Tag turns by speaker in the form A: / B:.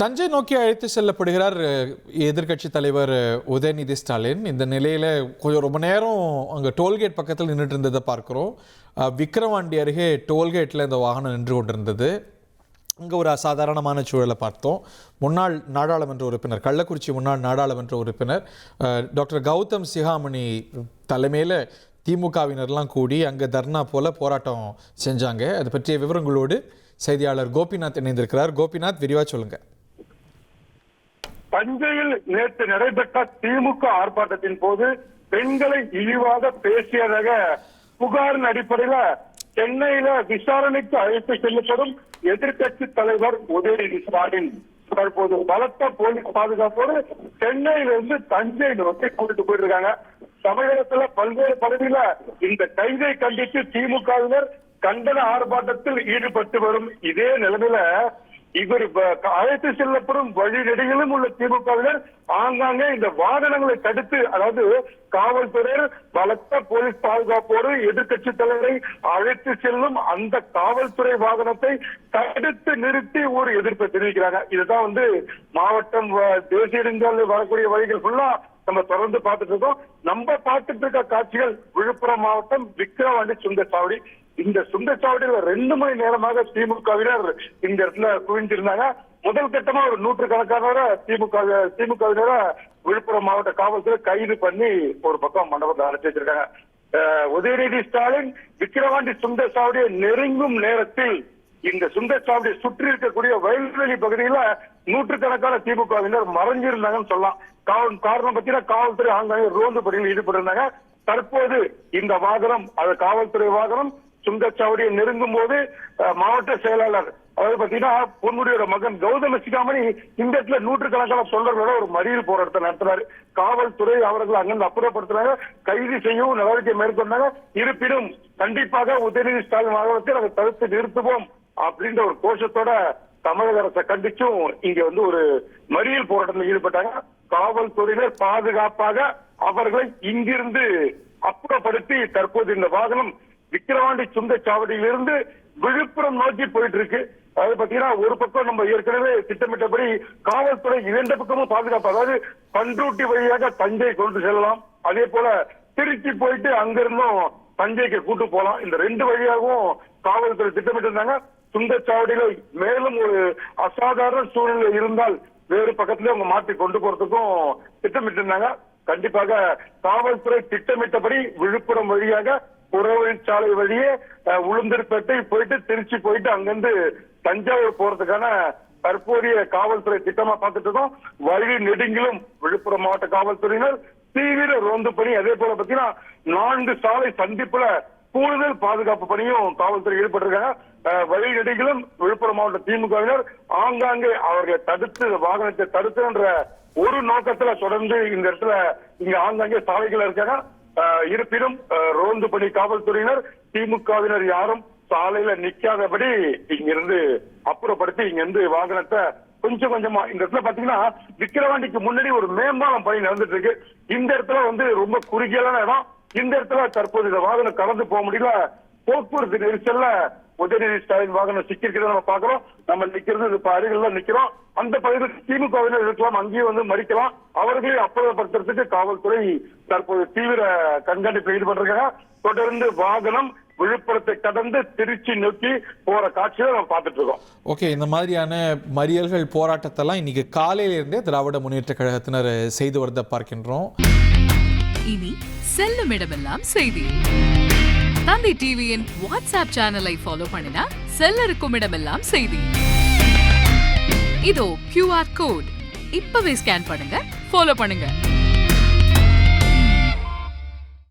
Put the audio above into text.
A: தஞ்சை நோக்கி அழைத்து செல்லப்படுகிறார் எதிர்க்கட்சி தலைவர் உதயநிதி ஸ்டாலின். இந்த நிலையில் கொஞ்சம் ரொம்ப நேரம் அங்கே டோல்கேட் பக்கத்தில் நின்றுட்டு இருந்ததை பார்க்குறோம். விக்கிரவாண்டி அருகே டோல்கேட்டில் இந்த வாகனம் நின்று கொண்டிருந்தது. அங்கே ஒரு அசாதாரணமான சூழலை பார்த்தோம். முன்னாள் நாடாளுமன்ற உறுப்பினர், கள்ளக்குறிச்சி முன்னாள் நாடாளுமன்ற உறுப்பினர் டாக்டர் கௌதம் சிகாமணி தலைமையில் திமுகவினர்லாம் கூடி அங்கே தர்ணா போல போராட்டம் செஞ்சாங்க. அது பற்றிய விவரங்களோடு செய்தியாளர் கோபிநாத் இணைந்திருக்கிறார். கோபிநாத், விரிவாக சொல்லுங்க.
B: தஞ்சையில் நேற்று நடைபெற்ற திமுக ஆர்ப்பாட்டத்தின் போது பெண்களை இழிவாக பேசியதாக புகாரின் அடிப்படையில சென்னையில விசாரணைக்கு அழைத்து செல்லப்படும் எதிர்கட்சி தலைவர் உதயநிதி ஸ்டாலின் தற்போது பலத்த போலீஸ் பாதுகாப்போடு சென்னையிலிருந்து தஞ்சை நோக்கி கூட்டிட்டு போயிட்டு இருக்காங்க. தமிழகத்துல பல்வேறு பகுதியில இந்த கைதை கண்டித்து திமுகவினர் கண்டன ஆர்ப்பாட்டத்தில் ஈடுபட்டு வரும் இதே நிலைமையில இவர் அழைத்து செல்லப்படும் வழிநெடுகிலும் உள்ள திமுகவினர் ஆங்காங்கே இந்த வாகனங்களை தடுத்து, அதாவது காவல்துறையினர் பலத்த போலீஸ் பாதுகாப்போடு எதிர்கட்சி தலைவரை அழைத்து செல்லும் அந்த காவல்துறை வாகனத்தை தடுத்து நிறுத்தி ஒரு எதிர்ப்பை தெரிவிக்கிறாங்க. இதுதான் மாவட்டம் தேசிய நெடுஞ்சாலையில் வரக்கூடிய வழிகள் ஃபுல்லா நம்ம தொடர்ந்து பார்த்துட்டு இருக்கோம். நம்ம பார்த்துட்டு இருக்க காட்சிகள் விழுப்புரம் மாவட்டம் விக்கிரவாண்டி சுங்கச்சாவடி. இந்த சுங்கச்சாவடியில 2 மணி நேரமாக திமுகவினர் இந்த இடத்துல குவிந்திருந்தாங்க. முதல் கட்டமா ஒரு 100கணக்கான திமுகவினரை விழுப்புரம் மாவட்ட காவல்துறை கைது பண்ணி ஒரு பக்கம் மண்டபத்தை அடைச்சு வச்சிருக்காங்க. உதயநிதி ஸ்டாலின் விக்கிரவாண்டி சுங்கச்சாவடியை நெருங்கும் நேரத்தில் இந்த சுங்கச்சாவடியை சுற்றி இருக்கக்கூடிய வயல்வெளி பகுதியில 100கணக்கான திமுகவினர் மறைஞ்சிருந்தாங்கன்னு சொல்லலாம். காரணம் பத்தினா காவல்துறை ஆங்காங்கே ரோந்து பணியில் ஈடுபட்டிருந்தாங்க. தற்போது இந்த வாகனம், அது காவல்துறை வாகனம், சுங்கச்சாவடியை நெருங்கும் போது மாவட்ட செயலாளர், அதாவது பாத்தீங்கன்னா பொன்முடியோட மகன் கௌதம சிகாமணி இந்த இடத்துல 100கணக்கான தொண்டர்களோட ஒரு மறியல் போராட்டத்தை நடத்தினாரு. காவல்துறை அவர்கள் அங்கிருந்து அப்புறப்படுத்தினாங்க, கைது செய்யவும் நடவடிக்கை மேற்கொண்டாங்க. இருப்பினும் கண்டிப்பாக உதயநிதி ஸ்டாலின் வாகனத்தை நாங்கள் தடுத்து நிறுத்துவோம் அப்படின்ற ஒரு கோஷத்தோட தமிழக அரசை கண்டிச்சும் இங்க ஒரு மறியல் போராட்டத்தில் ஈடுபட்டாங்க. காவல்துறையினர் பாதுகாப்பாக அவர்களை இங்கிருந்து அப்புறப்படுத்தி தற்போது இந்த வாகனம் விக்கிரவாண்டி சுங்கச்சாவடியிலிருந்து விழுப்புரம் நோக்கி போயிட்டு இருக்கு. அதாவது பாத்தீங்கன்னா ஒரு பக்கம் நம்ம ஏற்கனவே திட்டமிட்டபடி காவல்துறை 2 பக்கமும் பாதுகாப்பு, அதாவது பண்ருட்டி வழியாக தஞ்சை கொண்டு செல்லலாம், அதே போல திருச்சி போயிட்டு அங்கிருந்தும் தஞ்சைக்கு கூட்டு போலாம். இந்த 2 வழியாகவும் காவல்துறை திட்டமிட்டு இருந்தாங்க. சுங்கச்சாவடியில மேலும் ஒரு அசாதாரண சூழ்நிலை இருந்தால் வேறு பக்கத்துல அவங்க மாற்றி கொண்டு போறதுக்கும் திட்டமிட்டு இருந்தாங்க. கண்டிப்பாக காவல்துறை திட்டமிட்டபடி விழுப்புரம் வழியாக புறவழிச்சாலை வழியே உளுந்தூர்பேட்டை போயிட்டு திருச்சி போயிட்டு அங்கிருந்து தஞ்சாவூர் போறதுக்கான தற்போதைய காவல்துறை திட்டமா பார்த்துட்டு இருக்கோம். வழி நெடுங்கிலும் விழுப்புரம் மாவட்ட காவல்துறையினர் தீவிர ரோந்து பணி, அதே போல பாத்தீங்கன்னா 4 சாலை சந்திப்புல கூடுதல் பாதுகாப்பு பணியும் காவல்துறை ஈடுபட்டிருக்காங்க. வழி நெடுங்கிலும் விழுப்புரம் மாவட்ட திமுகவினர் ஆங்காங்கே அவர்களை தடுத்து, வாகனத்தை தடுத்துன்ற ஒரு நோக்கத்துல தொடர்ந்து இந்த இடத்துல இங்க ஆங்காங்கே சாலைகள் இருக்காங்க. இருப்பினும் ரோந்து பணி காவல்துறையினர் திமுகவினர் யாரும் சாலையில நிக்காதபடி இங்கிருந்து அப்புறப்படுத்தி இங்கிருந்து வாகனத்தை கொஞ்சம் கொஞ்சமா இந்த இடத்துல பாத்தீங்கன்னா விக்கிரவாண்டிக்கு முன்னாடி ஒரு மேம்பாலம் பணி நடந்துட்டு இருக்கு. இந்த இடத்துல ரொம்ப குறுகியலான இடம். இந்த இடத்துல தற்போது இந்த வாகனம் கடந்து போக முடியல. போக்குவரத்து நெரிசல்ல உதயநிதி ஸ்டாலின் வாகனம் சிக்கிருக்கிறத நம்ம பாக்குறோம். நம்ம நிக்கிறது இப்ப அருகில் நிக்கிறோம். அந்த பகுதியில் திமுகவினர் இருக்கலாம், அங்கேயும் மறிக்கலாம். அவர்களை அப்புறப்படுத்துறதுக்கு காவல்துறை தற்போது தீவிர கண்காணிப்பில் ஈடுபட்டிருக்காங்க. தொடர்ந்து வாகனம் விழுப்புரத்தை கடந்து திருச்சி நோக்கி போற காட்சியை நம்ம பார்த்துட்டு இருக்கோம்.
A: ஓகே, இந்த மாதிரியான மறியல்கள், போராட்டத்தெல்லாம் இன்னைக்கு காலையில இருந்தே திராவிட முன்னேற்ற கழகத்தினர் செய்து வரத பார்க்கின்றோம்.
C: இனி செல்லும் இடமெல்லாம் செய்தி. தந்தி டிவியின் வாட்ஸ்அப் சேனலை ஃபாலோ பண்ணினா செல்ல இருக்கும் இடமெல்லாம் செய்தி. இதோ QR கோட், இப்பவே ஸ்கேன் பண்ணுங்க, ஃபாலோ பண்ணுங்க.